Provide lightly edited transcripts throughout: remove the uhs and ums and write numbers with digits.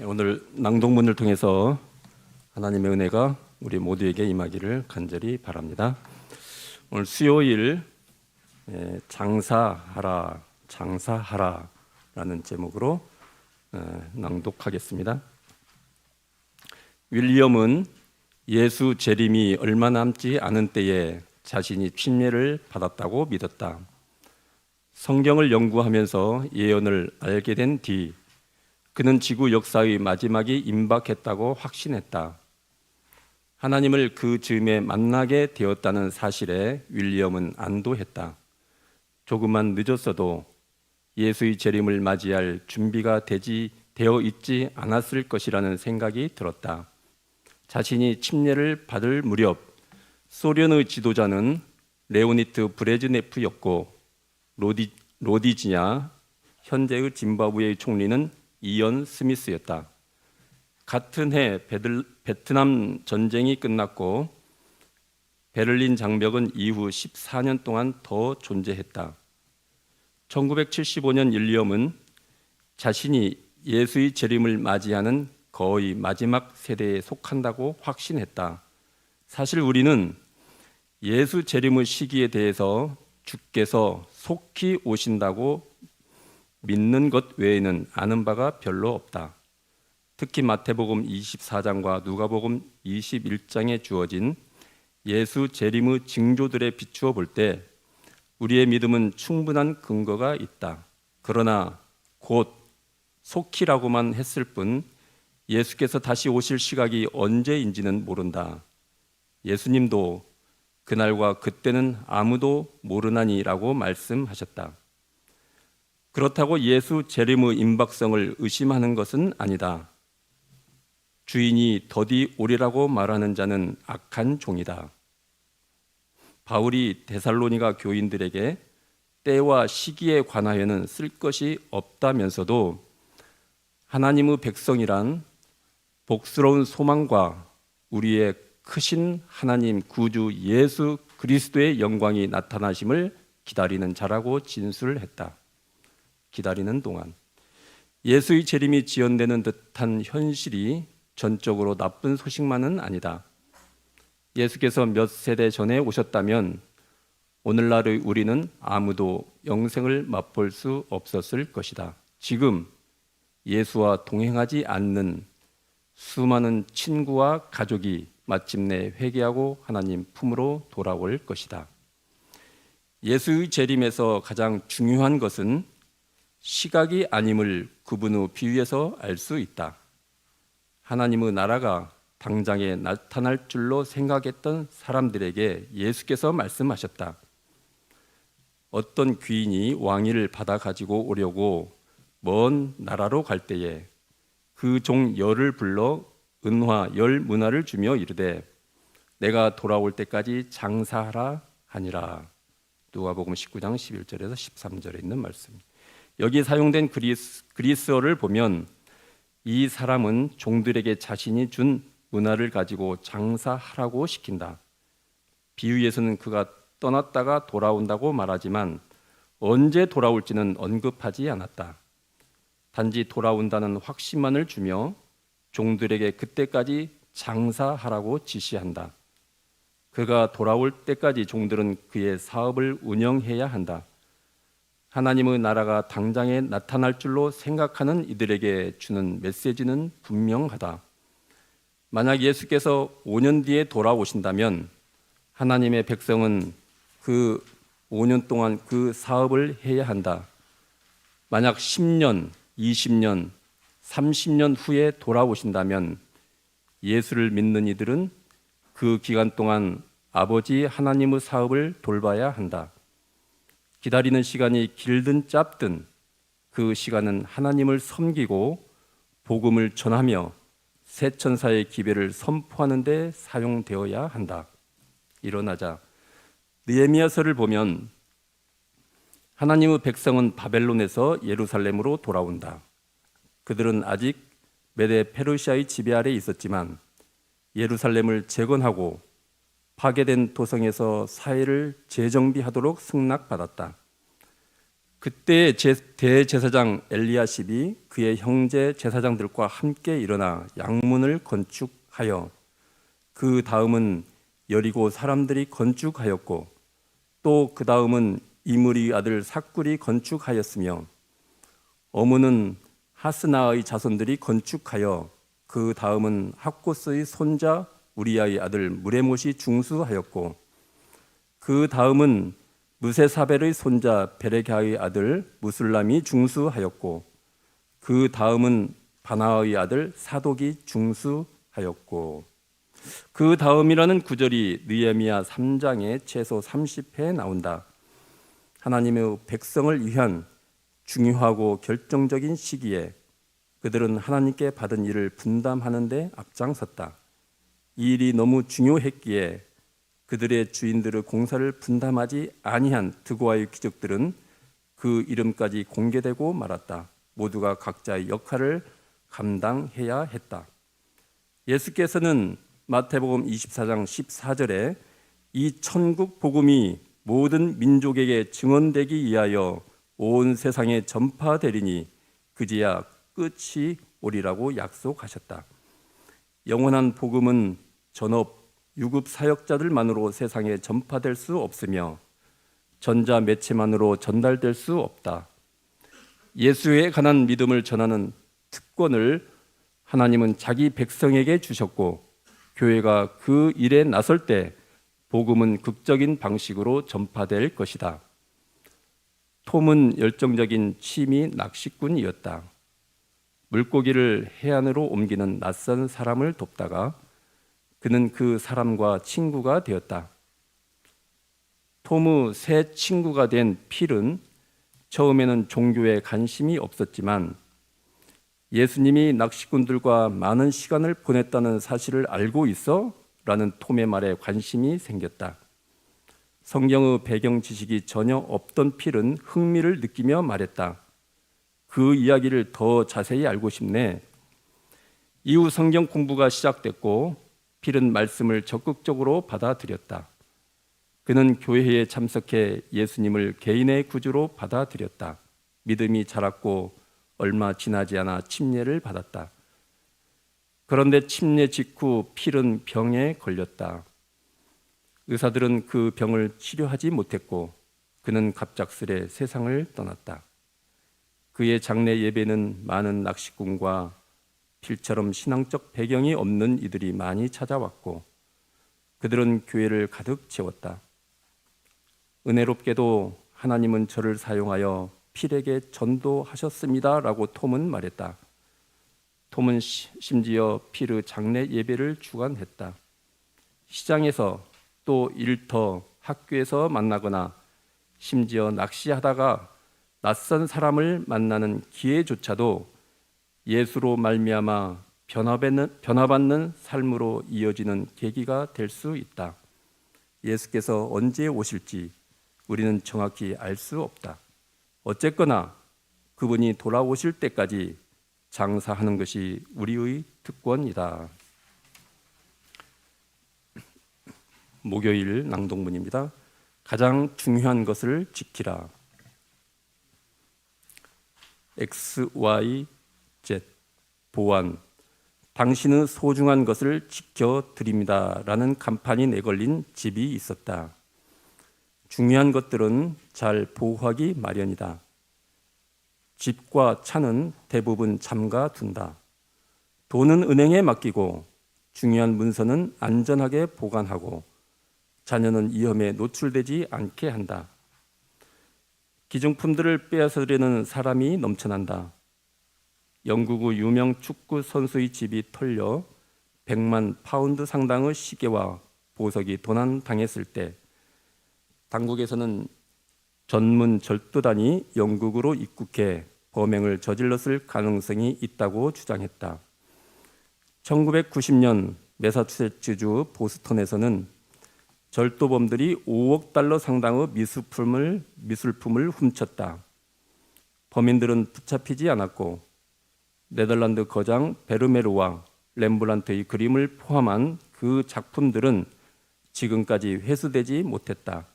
오늘 낭독문을 통해서 하나님의 은혜가 우리 모두에게 임하기를 간절히 바랍니다. 오늘 수요일 장사하라 라는 제목으로 낭독하겠습니다. 윌리엄은 예수 재림이 얼마 남지 않은 때에 자신이 침례를 받았다고 믿었다. 성경을 연구하면서 예언을 알게 된 뒤 그는 지구 역사의 마지막이 임박했다고 확신했다. 하나님을 그 즈음에 만나게 되었다는 사실에 윌리엄은 안도했다. 조금만 늦었어도 예수의 재림을 맞이할 준비가 되어 있지 않았을 것이라는 생각이 들었다. 자신이 침례를 받을 무렵 소련의 지도자는 레오니드 브레즈네프였고 로디지냐 현재의 짐바브웨의 총리는 이언 스미스였다. 같은 해 베트남 전쟁이 끝났고 베를린 장벽은 이후 14년 동안 더 존재했다. 1975년 윌리엄은 자신이 예수의 재림을 맞이하는 거의 마지막 세대에 속한다고 확신했다. 사실 우리는 예수 재림의 시기에 대해서 주께서 속히 오신다고 믿는 것 외에는 아는 바가 별로 없다. 특히 마태복음 24장과 누가복음 21장에 주어진 예수 재림의 징조들에 비추어 볼 때 우리의 믿음은 충분한 근거가 있다. 그러나 곧 속히라고만 했을 뿐 예수께서 다시 오실 시각이 언제인지는 모른다. 예수님도 그날과 그때는 아무도 모르나니라고 말씀하셨다. 그렇다고 예수 재림의 임박성을 의심하는 것은 아니다. 주인이 더디 오리라고 말하는 자는 악한 종이다. 바울이 데살로니가 교인들에게 때와 시기에 관하여는 쓸 것이 없다면서도 하나님의 백성이란 복스러운 소망과 우리의 크신 하나님 구주 예수 그리스도의 영광이 나타나심을 기다리는 자라고 진술했다. 기다리는 동안 예수의 재림이 지연되는 듯한 현실이 전적으로 나쁜 소식만은 아니다. 예수께서 몇 세대 전에 오셨다면 오늘날의 우리는 아무도 영생을 맛볼 수 없었을 것이다. 지금 예수와 동행하지 않는 수많은 친구와 가족이 마침내 회개하고 하나님 품으로 돌아올 것이다. 예수의 재림에서 가장 중요한 것은 시각이 아님을 그분 후 비유해서 알 수 있다. 하나님의 나라가 당장에 나타날 줄로 생각했던 사람들에게 예수께서 말씀하셨다. 어떤 귀인이 왕위를 받아 가지고 오려고 먼 나라로 갈 때에 그 종 열을 불러 은화 10문화를 주며 이르되 내가 돌아올 때까지 장사하라 하니라. 누가복음 19장 11절에서 13절에 있는 말씀입니다. 여기 사용된 그리스어를 보면 이 사람은 종들에게 자신이 준 문화를 가지고 장사하라고 시킨다. 비유에서는 그가 떠났다가 돌아온다고 말하지만 언제 돌아올지는 언급하지 않았다. 단지 돌아온다는 확신만을 주며 종들에게 그때까지 장사하라고 지시한다. 그가 돌아올 때까지 종들은 그의 사업을 운영해야 한다. 하나님의 나라가 당장에 나타날 줄로 생각하는 이들에게 주는 메시지는 분명하다. 만약 예수께서 5년 뒤에 돌아오신다면 하나님의 백성은 그 5년 동안 그 사업을 해야 한다. 만약 10년, 20년, 30년 후에 돌아오신다면 예수를 믿는 이들은 그 기간 동안 아버지 하나님의 사업을 돌봐야 한다. 기다리는 시간이 길든 짧든 그 시간은 하나님을 섬기고 복음을 전하며 새 천사의 기배를 선포하는 데 사용되어야 한다. 일어나자. 느헤미야서를 보면 하나님의 백성은 바벨론에서 예루살렘으로 돌아온다. 그들은 아직 메데 페르시아의 지배 아래 있었지만 예루살렘을 재건하고 파괴된 도성에서 사회를 재정비하도록 승낙받았다. 그때 대제사장 엘리야십이 그의 형제 제사장들과 함께 일어나 양문을 건축하여 그 다음은 여리고 사람들이 건축하였고 또 그 다음은 이므리 아들 삭굴이 건축하였으며 어문은 하스나의 자손들이 건축하여 그 다음은 학고스의 손자 우리야의 아들 무레못이 중수하였고 그 다음은 무세사벨의 손자 베레갸의 아들 무술람이 중수하였고 그 다음은 바나의 아들 사독이 중수하였고 그 다음이라는 구절이 느헤미야 3장에 최소 30회 나온다. 하나님의 백성을 위한 중요하고 결정적인 시기에 그들은 하나님께 받은 일을 분담하는 데 앞장섰다. 이 일이 너무 중요했기에 그들의 주인들의 공사를 분담하지 아니한 드고아의 귀족들은 그 이름까지 공개되고 말았다. 모두가 각자의 역할을 감당해야 했다. 예수께서는 마태복음 24장 14절에 이 천국 복음이 모든 민족에게 증언되기 위하여 온 세상에 전파되리니 그제야 끝이 오리라고 약속하셨다. 영원한 복음은 전업 유급 사역자들만으로 세상에 전파될 수 없으며 전자 매체만으로 전달될 수 없다. 예수에 관한 믿음을 전하는 특권을 하나님은 자기 백성에게 주셨고 교회가 그 일에 나설 때 복음은 극적인 방식으로 전파될 것이다. 톰은 열정적인 취미 낚시꾼이었다. 물고기를 해안으로 옮기는 낯선 사람을 돕다가 그는 그 사람과 친구가 되었다. 톰의 새 친구가 된 필은 처음에는 종교에 관심이 없었지만 예수님이 낚시꾼들과 많은 시간을 보냈다는 사실을 알고 있어? 라는 톰의 말에 관심이 생겼다. 성경의 배경 지식이 전혀 없던 필은 흥미를 느끼며 말했다. 그 이야기를 더 자세히 알고 싶네. 이후 성경 공부가 시작됐고 필은 말씀을 적극적으로 받아들였다. 그는 교회에 참석해 예수님을 개인의 구주로 받아들였다. 믿음이 자랐고 얼마 지나지 않아 침례를 받았다. 그런데 침례 직후 필은 병에 걸렸다. 의사들은 그 병을 치료하지 못했고 그는 갑작스레 세상을 떠났다. 그의 장례 예배는 많은 낚시꾼과 필처럼 신앙적 배경이 없는 이들이 많이 찾아왔고 그들은 교회를 가득 채웠다. 은혜롭게도 하나님은 저를 사용하여 필에게 전도하셨습니다 라고 톰은 말했다. 톰은 심지어 필의 장례 예배를 주관했다. 시장에서 또 일터, 학교에서 만나거나 심지어 낚시하다가 낯선 사람을 만나는 기회조차도 예수로 말미암아 변화받는 삶으로 이어지는 계기가 될 수 있다. 예수께서 언제 오실지 우리는 정확히 알 수 없다. 어쨌거나 그분이 돌아오실 때까지 장사하는 것이 우리의 특권이다. 목요일 낭독문입니다. 가장 중요한 것을 지키라. XYZ 보안 당신의 소중한 것을 지켜드립니다 라는 간판이 내걸린 집이 있었다. 중요한 것들은 잘 보호하기 마련이다. 집과 차는 대부분 잠가둔다. 돈은 은행에 맡기고 중요한 문서는 안전하게 보관하고 자녀는 위험에 노출되지 않게 한다. 기증품들을 빼앗으려는 사람이 넘쳐난다. 영국의 유명 축구 선수의 집이 털려 100만 파운드 상당의 시계와 보석이 도난당했을 때 당국에서는 전문 절도단이 영국으로 입국해 범행을 저질렀을 가능성이 있다고 주장했다. 1990년 매사추세츠주 보스턴에서는 절도범들이 5억 달러 상당의 미술품을 훔쳤다. 범인들은 붙잡히지 않았고 네덜란드 거장 베르메르와 렘브란트의 그림을 포함한 그 작품들은 지금까지 회수되지 못했다.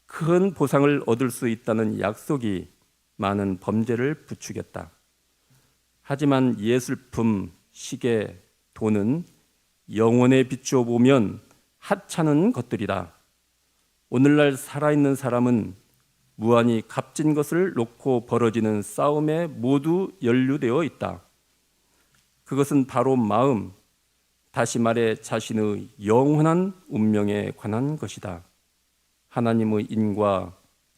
큰 보상을 얻을 수 있다는 약속이 많은 범죄를 부추겼다. 하지만 예술품, 시계, 돈은 영혼에 비추어 보면 하찮은 것들이다. 오늘날 살아있는 사람은 무한히 값진 것을 놓고 벌어지는 싸움에 모두 연루되어 있다. 그것은 바로 마음, 다시 말해 자신의 영원한 운명에 관한 것이다. 하나님의 인과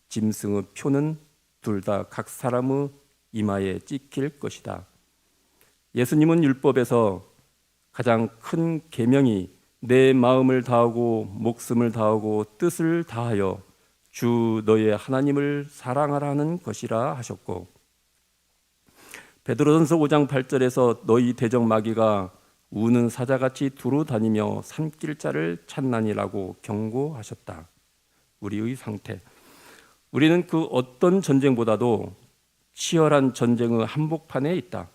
짐승의 표는 둘 다 각 사람의 이마에 찍힐 것이다. 예수님은 율법에서 가장 큰 계명이 내 마음을 다하고 목숨을 다하고 뜻을 다하여 주 너의 하나님을 사랑하라 하는 것이라 하셨고, 베드로전서 5장 8절에서 너희 대적 마귀가 우는 사자같이 두루 다니며 삼킬 자를 찾나니라고 경고하셨다. 우리의 상태, 우리는 그 어떤 전쟁보다도 치열한 전쟁의 한복판에 있다.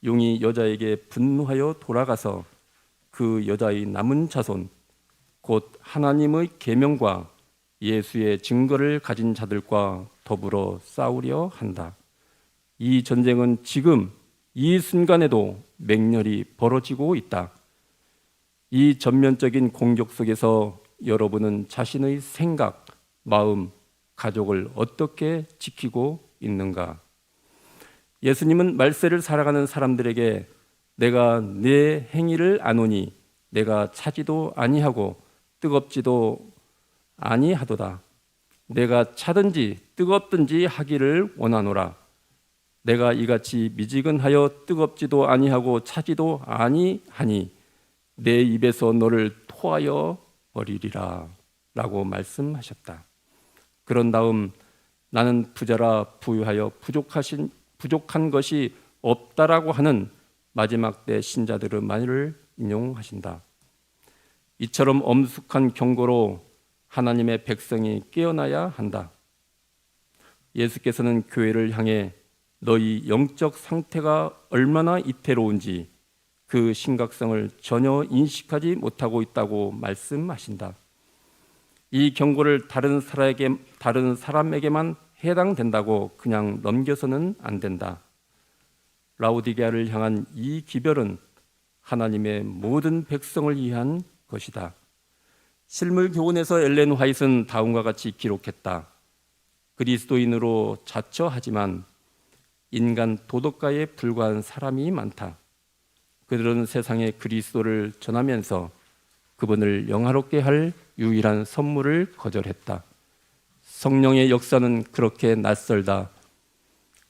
용이 여자에게 분노하여 돌아가서 그 여자의 남은 자손, 곧 하나님의 계명과 예수의 증거를 가진 자들과 더불어 싸우려 한다. 이 전쟁은 지금 이 순간에도 맹렬히 벌어지고 있다. 이 전면적인 공격 속에서 여러분은 자신의 생각, 마음, 가족을 어떻게 지키고 있는가? 예수님은 말세를 살아가는 사람들에게 내가 내 행위를 아노니 내가 차지도 아니하고 뜨겁지도 아니하도다. 내가 차든지 뜨겁든지 하기를 원하노라. 내가 이같이 미지근하여 뜨겁지도 아니하고 차지도 아니하니 내 입에서 너를 토하여 버리리라 라고 말씀하셨다. 그런 다음 나는 부자라 부유하여 부족한 것이 없다라고 하는 마지막 때 신자들의 말을 인용하신다. 이처럼 엄숙한 경고로 하나님의 백성이 깨어나야 한다. 예수께서는 교회를 향해 너희 영적 상태가 얼마나 이태로운지 그 심각성을 전혀 인식하지 못하고 있다고 말씀하신다. 이 경고를 다른 사람에게만 해당된다고 그냥 넘겨서는 안 된다. 라오디게아를 향한 이 기별은 하나님의 모든 백성을 위한 것이다. 실물 교훈에서 엘렌 화이트는 다음과 같이 기록했다. 그리스도인으로 자처하지만 인간 도덕가에 불과한 사람이 많다. 그들은 세상에 그리스도를 전하면서 그분을 영화롭게 할 유일한 선물을 거절했다. 성령의 역사는 그렇게 낯설다.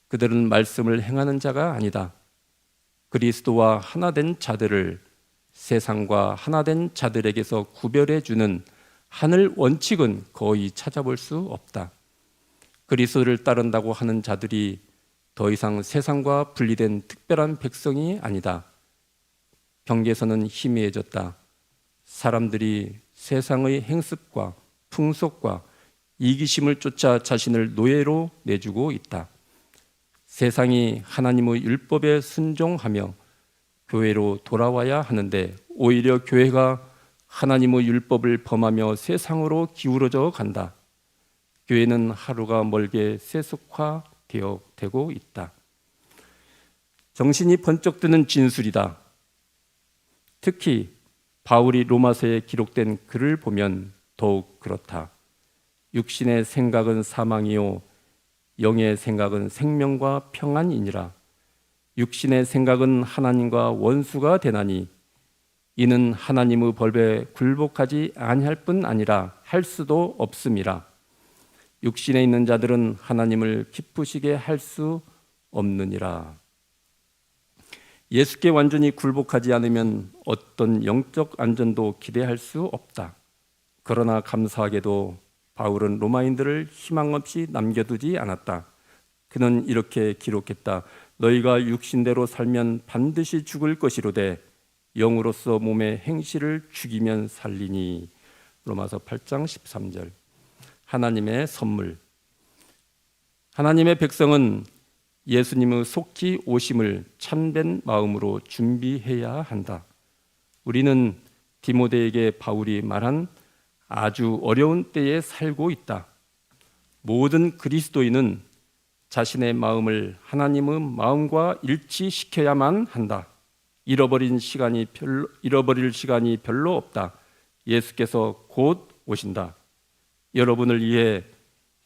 그들은 말씀을 행하는 자가 아니다. 그리스도와 하나 된 자들을 세상과 하나 된 자들에게서 구별해 주는 하늘 원칙은 거의 찾아볼 수 없다. 그리스도를 따른다고 하는 자들이 더 이상 세상과 분리된 특별한 백성이 아니다. 경계선은 희미해졌다. 사람들이 세상의 행습과 풍속과 이기심을 쫓아 자신을 노예로 내주고 있다. 세상이 하나님의 율법에 순종하며 교회로 돌아와야 하는데 오히려 교회가 하나님의 율법을 범하며 세상으로 기울어져 간다. 교회는 하루가 멀게 세속화되어 되고 있다. 정신이 번쩍 드는 진술이다. 특히 바울이 로마서에 기록된 글을 보면 더욱 그렇다. 육신의 생각은 사망이요 영의 생각은 생명과 평안이니라. 육신의 생각은 하나님과 원수가 되나니 이는 하나님의 벌에 굴복하지 아니할 뿐 아니라 할 수도 없음이라. 육신에 있는 자들은 하나님을 기쁘시게 할 수 없느니라. 예수께 완전히 굴복하지 않으면 어떤 영적 안전도 기대할 수 없다. 그러나 감사하게도 바울은 로마인들을 희망 없이 남겨두지 않았다. 그는 이렇게 기록했다. 너희가 육신대로 살면 반드시 죽을 것이로되 영으로서 몸의 행실을 죽이면 살리니. 로마서 8장 13절. 하나님의 선물. 하나님의 백성은 예수님의 속히 오심을 참된 마음으로 준비해야 한다. 우리는 디모데에게 바울이 말한 아주 어려운 때에 살고 있다. 모든 그리스도인은 자신의 마음을 하나님의 마음과 일치시켜야만 한다. 잃어버릴 시간이 별로 없다. 예수께서 곧 오신다. 여러분을 위해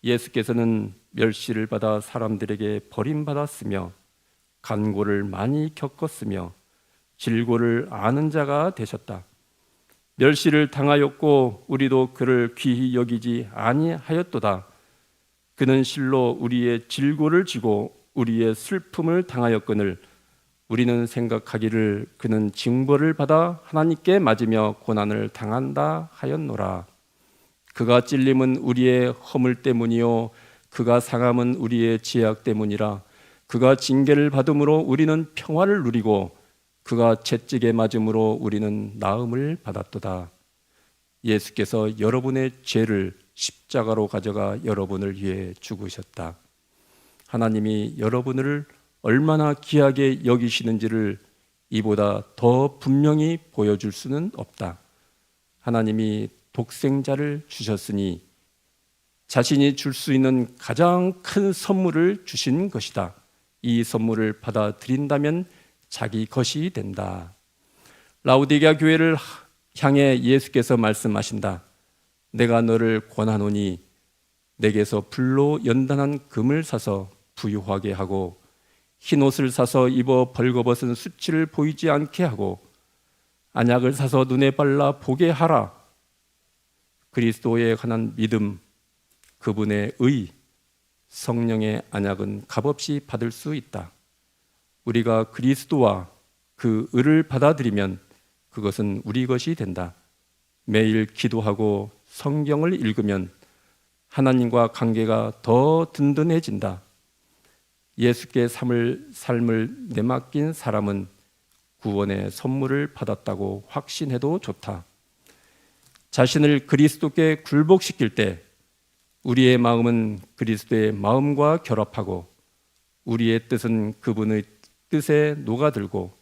예수께서는 멸시를 받아 사람들에게 버림받았으며 간고를 많이 겪었으며 질고를 아는 자가 되셨다. 멸시를 당하였고 우리도 그를 귀히 여기지 아니하였도다. 그는 실로 우리의 질고를 지고 우리의 슬픔을 당하였거늘 우리는 생각하기를 그는 징벌을 받아 하나님께 맞으며 고난을 당한다 하였노라. 그가 찔림은 우리의 허물 때문이요 그가 상함은 우리의 죄악 때문이라. 그가 징계를 받음으로 우리는 평화를 누리고 그가 채찍에 맞음으로 우리는 나음을 받았도다. 예수께서 여러분의 죄를 십자가로 가져가 여러분을 위해 죽으셨다. 하나님이 여러분을 얼마나 귀하게 여기시는지를 이보다 더 분명히 보여줄 수는 없다. 하나님이 독생자를 주셨으니 자신이 줄 수 있는 가장 큰 선물을 주신 것이다. 이 선물을 받아들인다면 자기 것이 된다. 라우디게아 교회를 향해 예수께서 말씀하신다. 내가 너를 권하노니 내게서 불로 연단한 금을 사서 부유하게 하고 흰 옷을 사서 입어 벌거벗은 수치를 보이지 않게 하고 안약을 사서 눈에 발라 보게 하라. 그리스도에 관한 믿음, 그분의 의, 성령의 안약은 값없이 받을 수 있다. 우리가 그리스도와 그 의를 받아들이면 그것은 우리 것이 된다. 매일 기도하고 성경을 읽으면 하나님과 관계가 더 든든해진다. 예수께 삶을 내맡긴 사람은 구원의 선물을 받았다고 확신해도 좋다. 자신을 그리스도께 굴복시킬 때 우리의 마음은 그리스도의 마음과 결합하고 우리의 뜻은 그분의 뜻에 녹아들고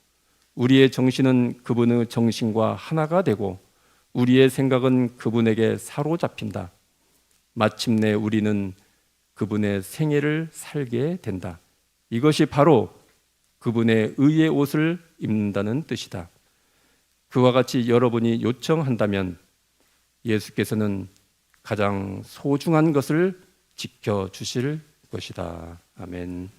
우리의 정신은 그분의 정신과 하나가 되고 우리의 생각은 그분에게 사로잡힌다. 마침내 우리는 그분의 생애를 살게 된다. 이것이 바로 그분의 의의 옷을 입는다는 뜻이다. 그와 같이 여러분이 요청한다면 예수께서는 가장 소중한 것을 지켜주실 것이다. 아멘.